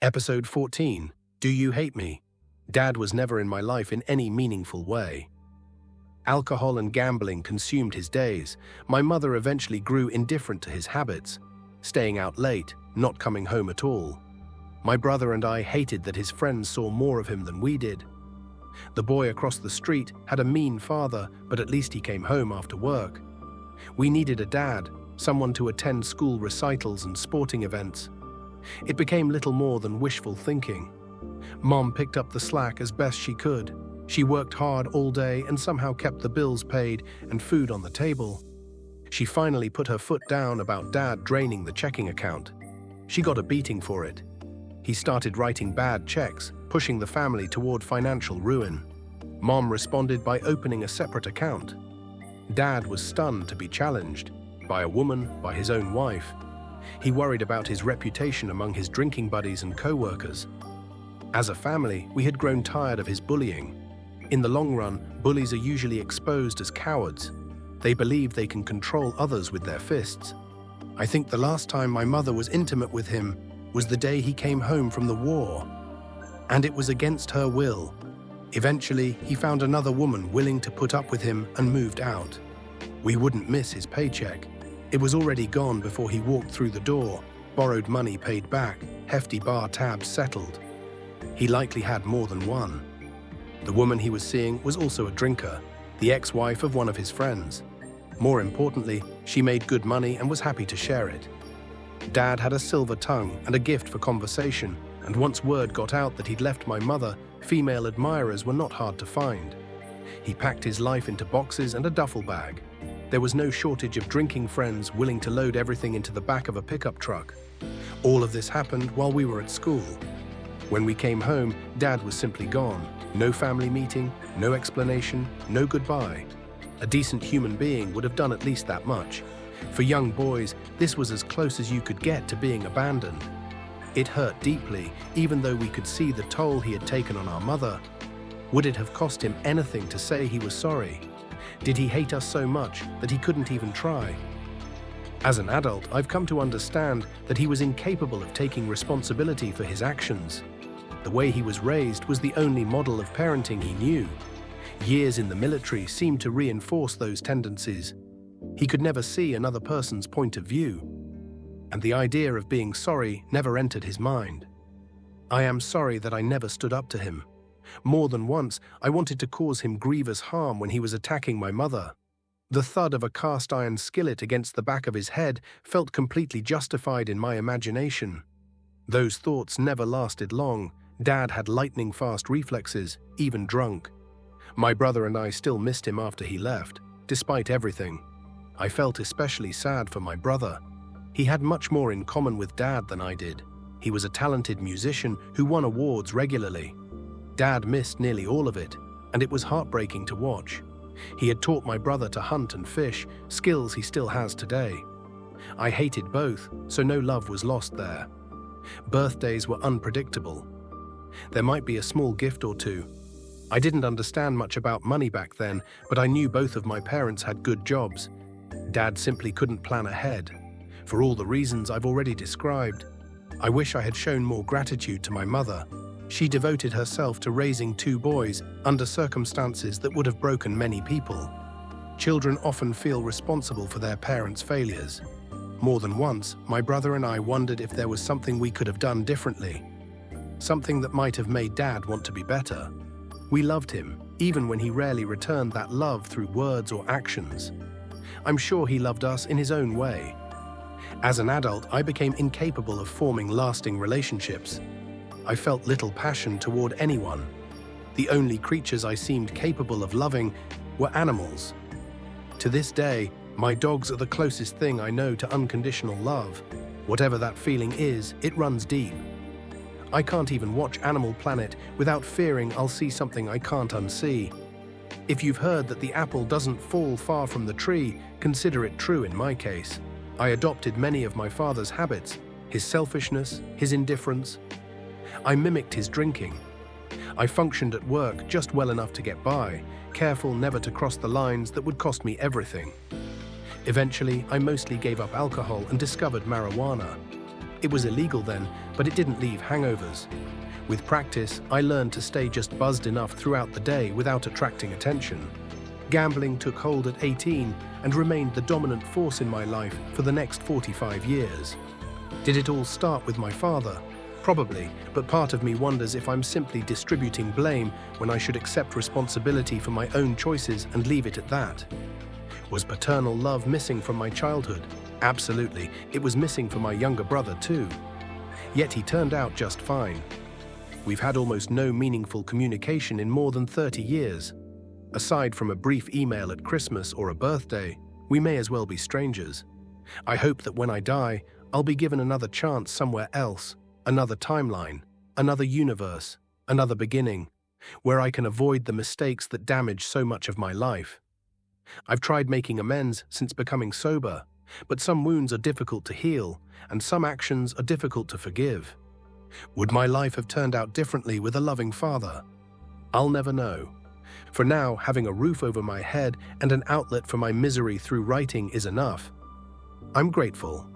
Episode 14. Do You Hate Me? Dad was never in my life in any meaningful way. Alcohol and gambling consumed his days. My mother eventually grew indifferent to his habits, staying out late, not coming home at all. My brother and I hated that his friends saw more of him than we did. The boy across the street had a mean father, but at least he came home after work. We needed a dad, someone to attend school recitals and sporting events. It became little more than wishful thinking. Mom picked up the slack as best she could. She worked hard all day and somehow kept the bills paid and food on the table. She finally put her foot down about Dad draining the checking account. She got a beating for it. He started writing bad checks, pushing the family toward financial ruin. Mom responded by opening a separate account. Dad was stunned to be challenged by a woman, by his own wife. He worried about his reputation among his drinking buddies and co-workers. As a family, we had grown tired of his bullying. In the long run, bullies are usually exposed as cowards. They believe they can control others with their fists. I think the last time my mother was intimate with him was the day he came home from the war. And it was against her will. Eventually, he found another woman willing to put up with him and moved out. We wouldn't miss his paycheck. It was already gone before he walked through the door, borrowed money paid back, hefty bar tabs settled. He likely had more than one. The woman he was seeing was also a drinker, the ex-wife of one of his friends. More importantly, she made good money and was happy to share it. Dad had a silver tongue and a gift for conversation, and once word got out that he'd left my mother, female admirers were not hard to find. He packed his life into boxes and a duffel bag. There was no shortage of drinking friends willing to load everything into the back of a pickup truck. All of this happened while we were at school. When we came home, Dad was simply gone. No family meeting, no explanation, no goodbye. A decent human being would have done at least that much. For young boys, this was as close as you could get to being abandoned. It hurt deeply, even though we could see the toll he had taken on our mother. Would it have cost him anything to say he was sorry? Did he hate us so much that he couldn't even try? As an adult, I've come to understand that he was incapable of taking responsibility for his actions. The way he was raised was the only model of parenting he knew. Years in the military seemed to reinforce those tendencies. He could never see another person's point of view, and the idea of being sorry never entered his mind. I am sorry that I never stood up to him. More than once, I wanted to cause him grievous harm when he was attacking my mother. The thud of a cast-iron skillet against the back of his head felt completely justified in my imagination. Those thoughts never lasted long. Dad had lightning-fast reflexes, even drunk. My brother and I still missed him after he left, despite everything. I felt especially sad for my brother. He had much more in common with Dad than I did. He was a talented musician who won awards regularly. Dad missed nearly all of it, and it was heartbreaking to watch. He had taught my brother to hunt and fish, skills he still has today. I hated both, so no love was lost there. Birthdays were unpredictable. There might be a small gift or two. I didn't understand much about money back then, but I knew both of my parents had good jobs. Dad simply couldn't plan ahead. For all the reasons I've already described, I wish I had shown more gratitude to my mother. She devoted herself to raising two boys under circumstances that would have broken many people. Children often feel responsible for their parents' failures. More than once, my brother and I wondered if there was something we could have done differently. Something that might have made Dad want to be better. We loved him, even when he rarely returned that love through words or actions. I'm sure he loved us in his own way. As an adult, I became incapable of forming lasting relationships. I felt little passion toward anyone. The only creatures I seemed capable of loving were animals. To this day, my dogs are the closest thing I know to unconditional love. Whatever that feeling is, it runs deep. I can't even watch Animal Planet without fearing I'll see something I can't unsee. If you've heard that the apple doesn't fall far from the tree, consider it true in my case. I adopted many of my father's habits, his selfishness, his indifference. I mimicked his drinking. I functioned at work just well enough to get by, careful never to cross the lines that would cost me everything. Eventually, I mostly gave up alcohol and discovered marijuana. It was illegal then, but it didn't leave hangovers. With practice, I learned to stay just buzzed enough throughout the day without attracting attention. Gambling took hold at 18 and remained the dominant force in my life for the next 45 years. Did it all start with my father? Probably, but part of me wonders if I'm simply distributing blame when I should accept responsibility for my own choices and leave it at that. Was paternal love missing from my childhood? Absolutely, it was missing for my younger brother too. Yet he turned out just fine. We've had almost no meaningful communication in more than 30 years. Aside from a brief email at Christmas or a birthday, we may as well be strangers. I hope that when I die, I'll be given another chance somewhere else, another timeline, another universe, another beginning, where I can avoid the mistakes that damage so much of my life. I've tried making amends since becoming sober, but some wounds are difficult to heal, and some actions are difficult to forgive. Would my life have turned out differently with a loving father? I'll never know. For now, having a roof over my head and an outlet for my misery through writing is enough. I'm grateful.